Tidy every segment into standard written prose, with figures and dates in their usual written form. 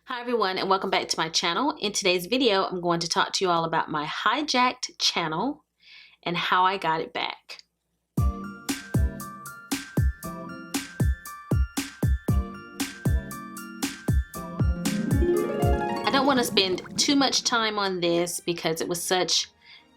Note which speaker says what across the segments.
Speaker 1: Hi everyone, and welcome back to my channel. In today's video, I'm going to talk to you all about my hijacked channel and how I got it back. I don't want to spend too much time on this because it was such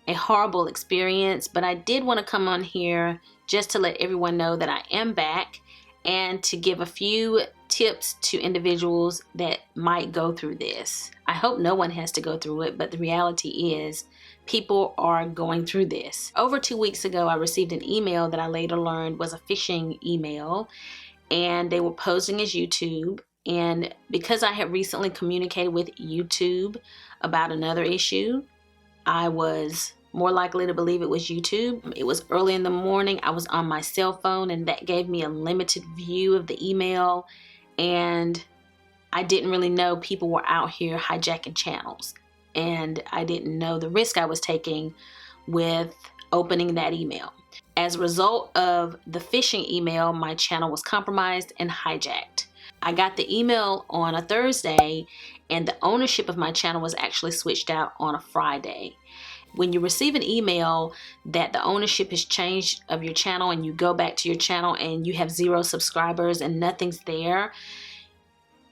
Speaker 1: a horrible experience, but I did want to come on here just to let everyone know that I am back and to give a few tips to individuals that might go through this. I hope no one has to go through it, but the reality is people are going through this. Over 2 weeks ago, I received an email that I later learned was a phishing email, and they were posing as YouTube. And because I had recently communicated with YouTube about another issue, I was more likely to believe it was YouTube. It was early in the morning. I was on my cell phone, and that gave me a limited view of the email. And I didn't really know people were out here hijacking channels. And I didn't know the risk I was taking with opening that email. As a result of the phishing email, my channel was compromised and hijacked. I got the email on a Thursday, and the ownership of my channel was actually switched out on a Friday. When you receive an email that the ownership has changed of your channel and you go back to your channel and you have 0 subscribers and nothing's there,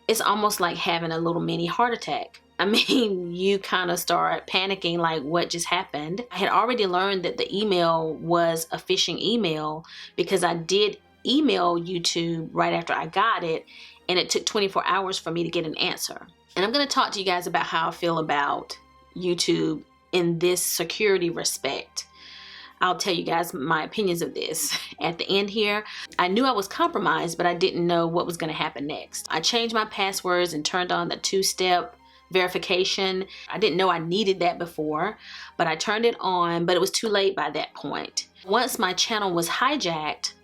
Speaker 1: it's almost like having a little mini heart attack. I mean, you kind of start panicking like, what just happened? I had already learned that the email was a phishing email because I did email YouTube right after I got it, and it took 24 hours for me to get an answer. And I'm going to talk to you guys about how I feel about YouTube in this security respect. I'll tell you guys my opinions of this at the end here. I knew I was compromised, but I didn't know what was going to happen next. I changed my passwords and turned on the 2-step verification. I didn't know I needed that before, but I turned it on, but it was too late by that point. Once my channel was hijacked,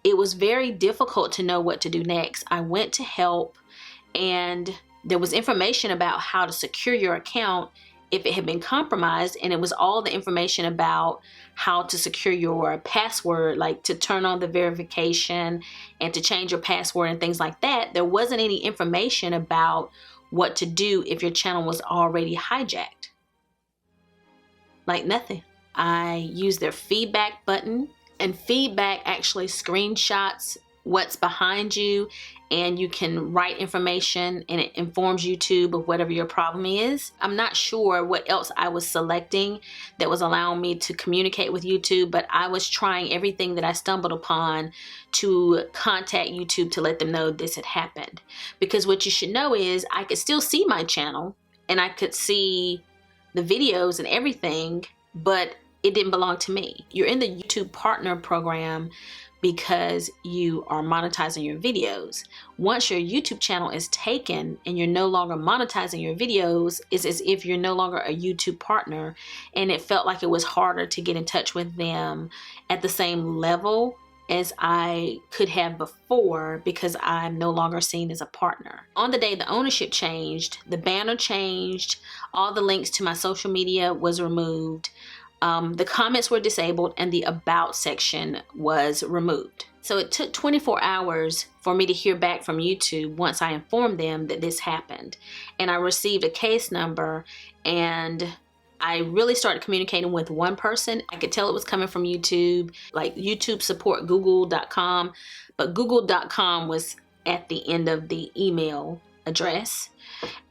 Speaker 1: it was very difficult to know what to do next. I went to help, and there was information about how to secure your account if it had been compromised, and it was all the information about how to secure your password, like to turn on the verification and to change your password and things like that. There wasn't any information about what to do if your channel was already hijacked. Like nothing. I used their feedback button, and feedback actually screenshots what's behind you, and you can write information and it informs YouTube of whatever your problem is. I'm not sure what else I was selecting that was allowing me to communicate with YouTube, but I was trying everything that I stumbled upon to contact YouTube to let them know this had happened. Because what you should know is I could still see my channel and I could see the videos and everything, but it didn't belong to me. You're in the YouTube Partner Program because you are monetizing your videos. Once your YouTube channel is taken and you're no longer monetizing your videos, it's as if you're no longer a YouTube partner, and it felt like it was harder to get in touch with them at the same level as I could have before because I'm no longer seen as a partner. On the day the ownership changed, the banner changed, all the links to my social media was removed. The comments were disabled, and the about section was removed. So it took 24 hours for me to hear back from YouTube once I informed them that this happened. And I received a case number, and I really started communicating with one person. I could tell it was coming from YouTube, like YouTube support google.com, but google.com was at the end of the email address.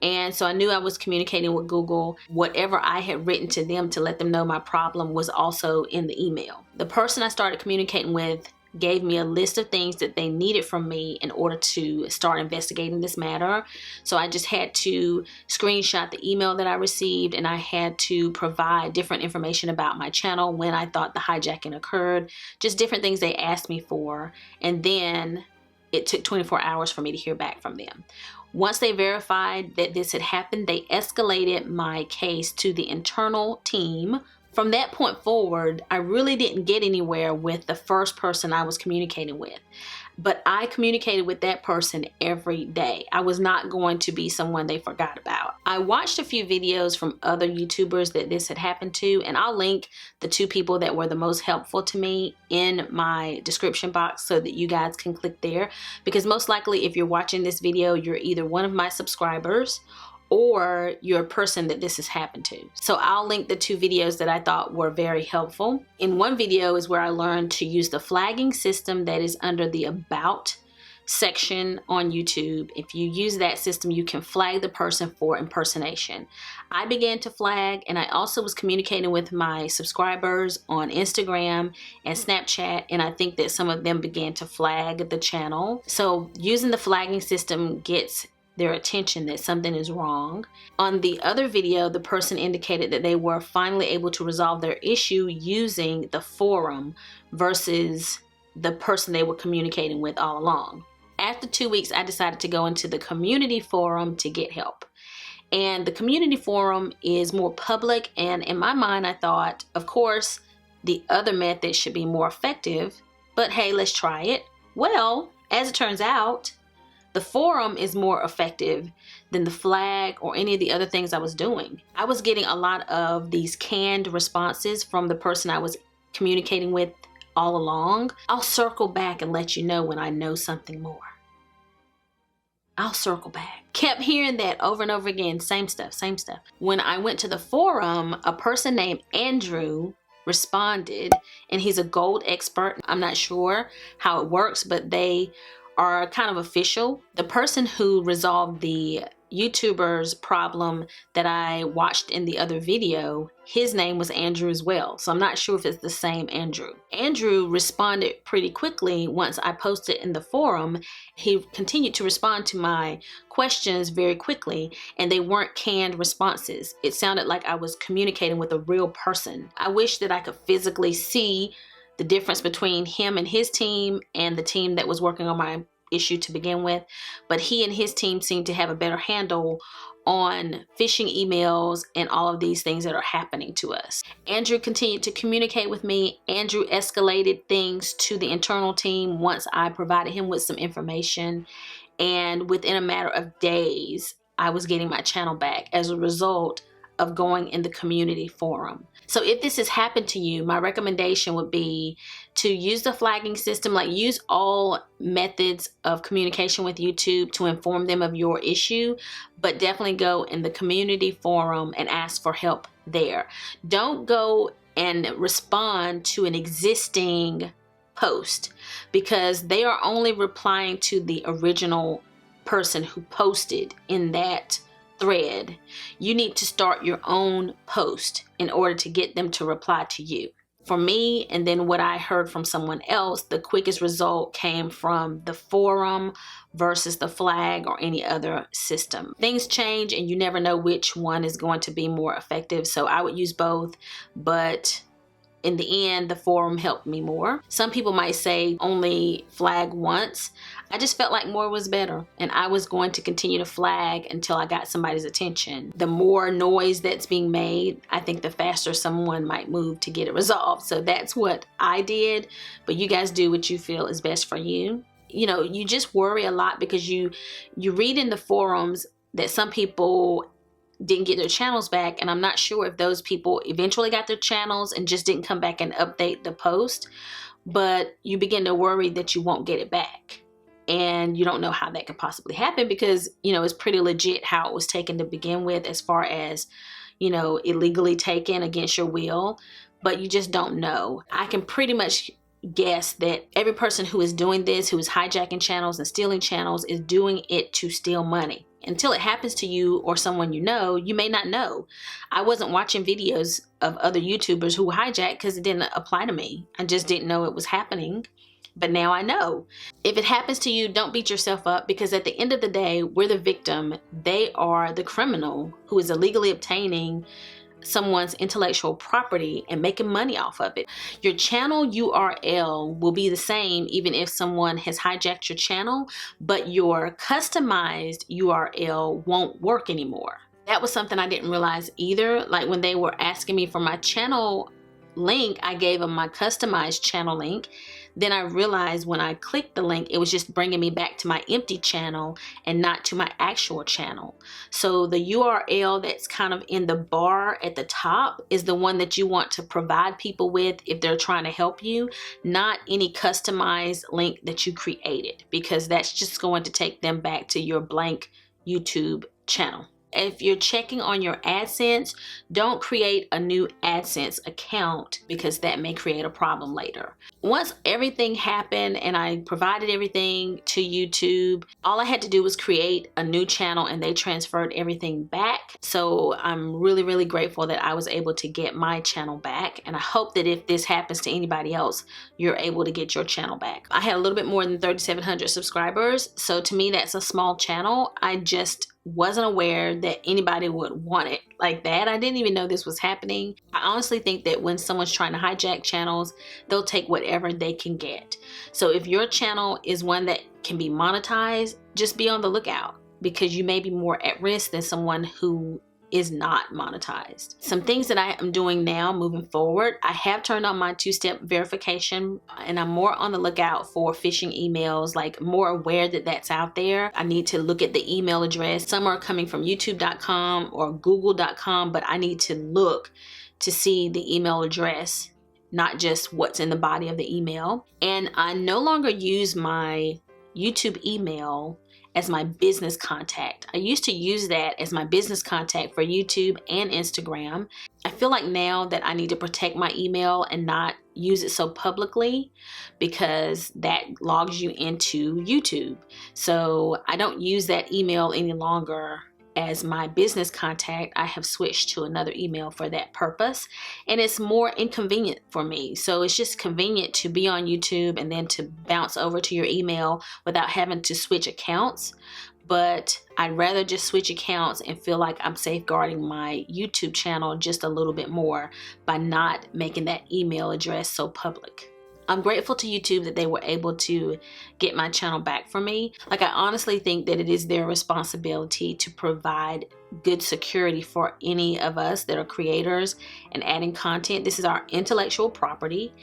Speaker 1: And so I knew I was communicating with Google. Whatever I had written to them to let them know my problem was also in the email. The person I started communicating with gave me a list of things that they needed from me in order to start investigating this matter. So I just had to screenshot the email that I received, and I had to provide different information about my channel, when I thought the hijacking occurred, just different things they asked me for. And then it took 24 hours for me to hear back from them. Once they verified that this had happened, they escalated my case to the internal team. From that point forward, I really didn't get anywhere with the first person I was communicating with. but I communicated with that person every day. I was not going to be someone they forgot about. I watched a few videos from other YouTubers that this had happened to, and I'll link the 2 people that were the most helpful to me in my description box so that you guys can click there, because most likely if you're watching this video, you're either one of my subscribers or you're a person that this has happened to. So I'll link the 2 videos that I thought were very helpful. In one video is where I learned to use the flagging system that is under the About section on YouTube. If you use that system, you can flag the person for impersonation. I began to flag, and I also was communicating with my subscribers on Instagram and Snapchat, and I think that some of them began to flag the channel. So using the flagging system gets their attention that something is wrong. On the other video, the person indicated that they were finally able to resolve their issue using the forum versus the person they were communicating with all along. After 2 weeks, I decided to go into the community forum to get help. And the community forum is more public, and in my mind, I thought, of course, the other method should be more effective, but hey, let's try it. Well, as it turns out, the forum is more effective than the flag or any of the other things I was doing. I was getting a lot of these canned responses from the person I was communicating with all along. I'll circle back and let you know when I know something more. I'll circle back. Kept hearing that over and over again, same stuff, same stuff. When I went to the forum, a person named Andrew responded, and he's a gold expert. I'm not sure how it works, but they are kind of official. The person who resolved the YouTuber's problem that I watched in the other video, his name was Andrew as well. So I'm not sure if it's the same Andrew. Andrew responded pretty quickly once I posted in the forum. He continued to respond to my questions very quickly, and they weren't canned responses. It sounded like I was communicating with a real person. I wish that I could physically see the difference between him and his team and the team that was working on my issue to begin with, but he and his team seem to have a better handle on phishing emails and all of these things that are happening to us. Andrew continued to communicate with me. Andrew escalated things to the internal team once I provided him with some information, and within a matter of days, I was getting my channel back as a result of going in the community forum. So if this has happened to you, my recommendation would be to use the flagging system, like use all methods of communication with YouTube to inform them of your issue, but definitely go in the community forum and ask for help there. Don't go and respond to an existing post, because they are only replying to the original person who posted in that thread. You need to start your own post in order to get them to reply to you. For me, and then what I heard from someone else, the quickest result came from the forum versus the flag or any other system. Things change and you never know which one is going to be more effective. So I would use both, but in the end, the forum helped me more. Some people might say only flag once. I just felt like more was better, and I was going to continue to flag until I got somebody's attention. The more noise that's being made, I think the faster someone might move to get it resolved. So that's what I did, but you guys do what you feel is best for you. You know, you just worry a lot because you read in the forums that some people didn't get their channels back, and I'm not sure if those people eventually got their channels and just didn't come back and update the post, but you begin to worry that you won't get it back. And you don't know how that could possibly happen because, you know, it's pretty legit how it was taken to begin with, as far as, you know, illegally taken against your will, but you just don't know. I can pretty much guess that every person who is doing this, who is hijacking channels and stealing channels, is doing it to steal money. Until it happens to you or someone you know, you may not know. I wasn't watching videos of other YouTubers who hijacked because it didn't apply to me. I just didn't know it was happening. But now I know. If it happens to you, don't beat yourself up, because at the end of the day, we're the victim. They are the criminal who is illegally obtaining someone's intellectual property and making money off of it. Your channel URL will be the same even if someone has hijacked your channel, but your customized URL won't work anymore. That was something I didn't realize either. Like when they were asking me for my channel link, I gave them my customized channel link. Then I realized when I clicked the link, it was just bringing me back to my empty channel and not to my actual channel. So the URL that's kind of in the bar at the top is the one that you want to provide people with if they're trying to help you, not any customized link that you created, because that's just going to take them back to your blank YouTube channel. If you're checking on your AdSense, don't create a new AdSense account because that may create a problem later. Once everything happened and I provided everything to YouTube, all I had to do was create a new channel and they transferred everything back. So I'm really, really grateful that I was able to get my channel back. And I hope that if this happens to anybody else, you're able to get your channel back. I had a little bit more than 3,700 subscribers. So to me, that's a small channel. I just wasn't aware that anybody would want it like that. I didn't even know this was happening. I honestly think that when someone's trying to hijack channels, they'll take whatever they can get. So if your channel is one that can be monetized, just be on the lookout, because you may be more at risk than someone who is not monetized. Some things that I am doing now moving forward, I have turned on my two-step verification and I'm more on the lookout for phishing emails, like more aware that that's out there. I need to look at the email address. Some are coming from youtube.com or google.com, but I need to look to see the email address, not just what's in the body of the email. And I no longer use my YouTube email as my business contact. I used to use that as my business contact for YouTube and Instagram. I feel like now that I need to protect my email and not use it so publicly, because that logs you into YouTube. So I don't use that email any longer as my business contact. I have switched to another email for that purpose, and it's more inconvenient for me. So it's just convenient to be on YouTube and then to bounce over to your email without having to switch accounts. But I'd rather just switch accounts and feel like I'm safeguarding my YouTube channel just a little bit more by not making that email address so public. I'm grateful to YouTube that they were able to get my channel back for me. Like, I honestly think that it is their responsibility to provide good security for any of us that are creators and adding content. This is our intellectual property,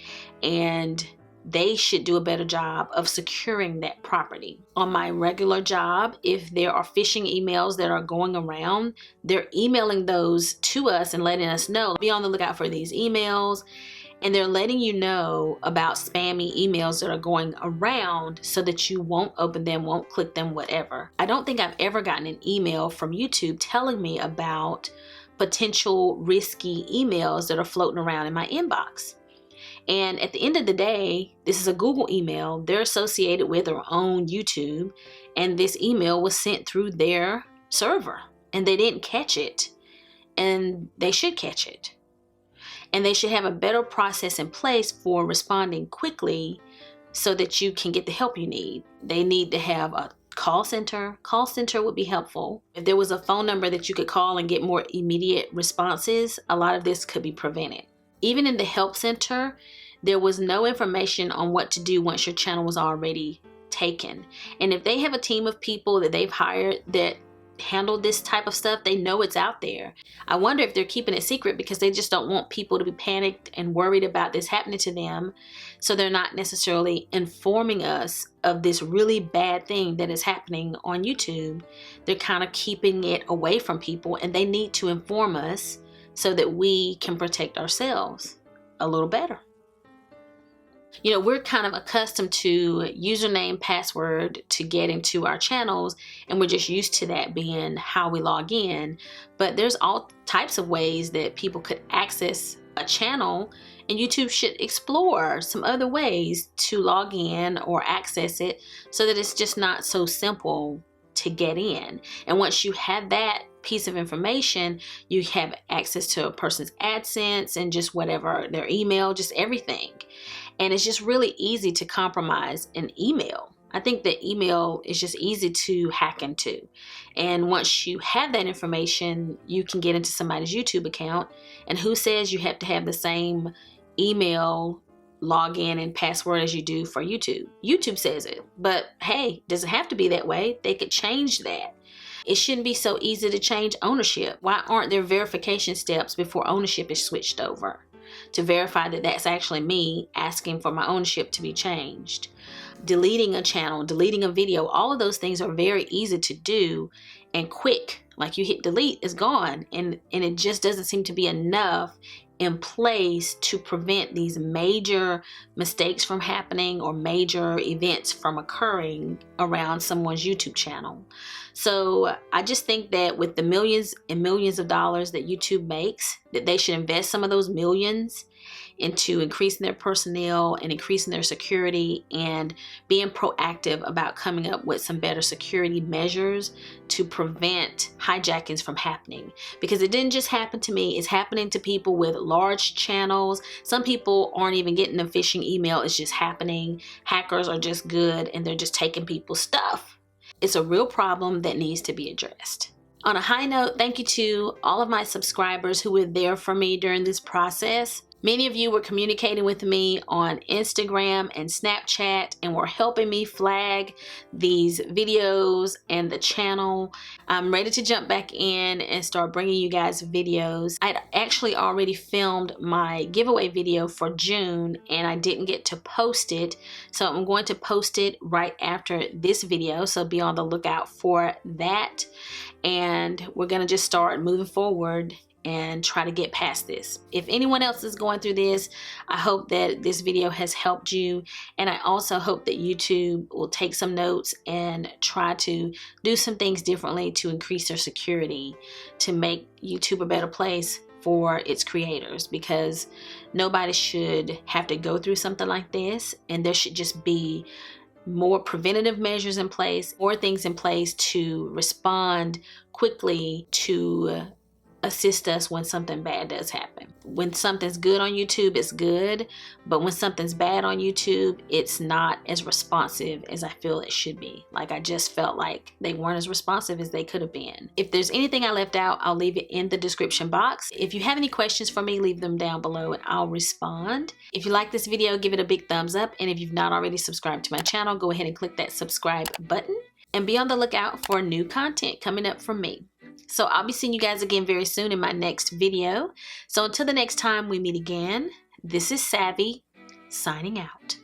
Speaker 1: and they should do a better job of securing that property. On my regular job, if there are phishing emails that are going around, they're emailing those to us and letting us know, be on the lookout for these emails. And they're letting you know about spammy emails that are going around so that you won't open them, won't click them, whatever. I don't think I've ever gotten an email from YouTube telling me about potential risky emails that are floating around in my inbox. And at the end of the day, this is a Google email. They're associated with or own YouTube. And this email was sent through their server and they didn't catch it. And they should catch it. And they should have a better process in place for responding quickly so that you can get the help you need. They need to have a call center. Call center would be helpful. If there was a phone number that you could call and get more immediate responses, a lot of this could be prevented. Even in the help center, there was no information on what to do once your channel was already taken. And if they have a team of people that they've hired that handle this type of stuff, they know it's out there. I wonder if they're keeping it secret because they just don't want people to be panicked and worried about this happening to them. So they're not necessarily informing us of this really bad thing that is happening on YouTube. They're kind of keeping it away from people, and they need to inform us so that we can protect ourselves a little better. You know, we're kind of accustomed to username, password to get into our channels, and we're just used to that being how we log in. But there's all types of ways that people could access a channel, and YouTube should explore some other ways to log in or access it so that it's just not so simple to get in. And once you have that piece of information, you have access to a person's AdSense and just whatever, their email, just everything. And it's just really easy to compromise an email. I think that email is just easy to hack into. And once you have that information, you can get into somebody's YouTube account. And who says you have to have the same email login and password as you do for YouTube? YouTube says it. But hey, does it have to be that way? They could change that. It shouldn't be so easy to change ownership. Why aren't there verification steps before ownership is switched over? to verify that that's actually me asking for my ownership to be changed. Deleting a channel, deleting a video, all of those things are very easy to do and quick. Like you hit delete, it's gone. And it just doesn't seem to be enough in place to prevent these major mistakes from happening or major events from occurring around someone's YouTube channel. So I just think that with the millions and millions of dollars that YouTube makes, that they should invest some of those millions into increasing their personnel and increasing their security and being proactive about coming up with some better security measures to prevent hijackings from happening. Because it didn't just happen to me, it's happening to people with large channels. Some people aren't even getting a phishing email, it's just happening. Hackers are just good and they're just taking people's stuff. It's a real problem that needs to be addressed. On a high note, thank you to all of my subscribers who were there for me during this process. Many of you were communicating with me on Instagram and Snapchat and were helping me flag these videos and the channel. I'm ready to jump back in and start bringing you guys videos. I'd actually already filmed my giveaway video for June and I didn't get to post it. So I'm going to post it right after this video. So be on the lookout for that. And we're going to just start moving forward and try to get past this. If anyone else is going through this, I hope that this video has helped you, and I also hope that YouTube will take some notes and try to do some things differently to increase their security, to make YouTube a better place for its creators, because nobody should have to go through something like this, and there should just be more preventative measures in place, more things in place to respond quickly to assist us when something bad does happen. When something's good on YouTube, it's good, but when something's bad on YouTube, it's not as responsive as I feel it should be. Like I just felt like they weren't as responsive as they could have been. If there's anything I left out, I'll leave it in the description box. If you have any questions for me, leave them down below and I'll respond. If you like this video, give it a big thumbs up, and if you've not already subscribed to my channel, go ahead and click that subscribe button and be on the lookout for new content coming up from me. So I'll be seeing you guys again very soon in my next video. So until the next time we meet again, this is Savvy, signing out.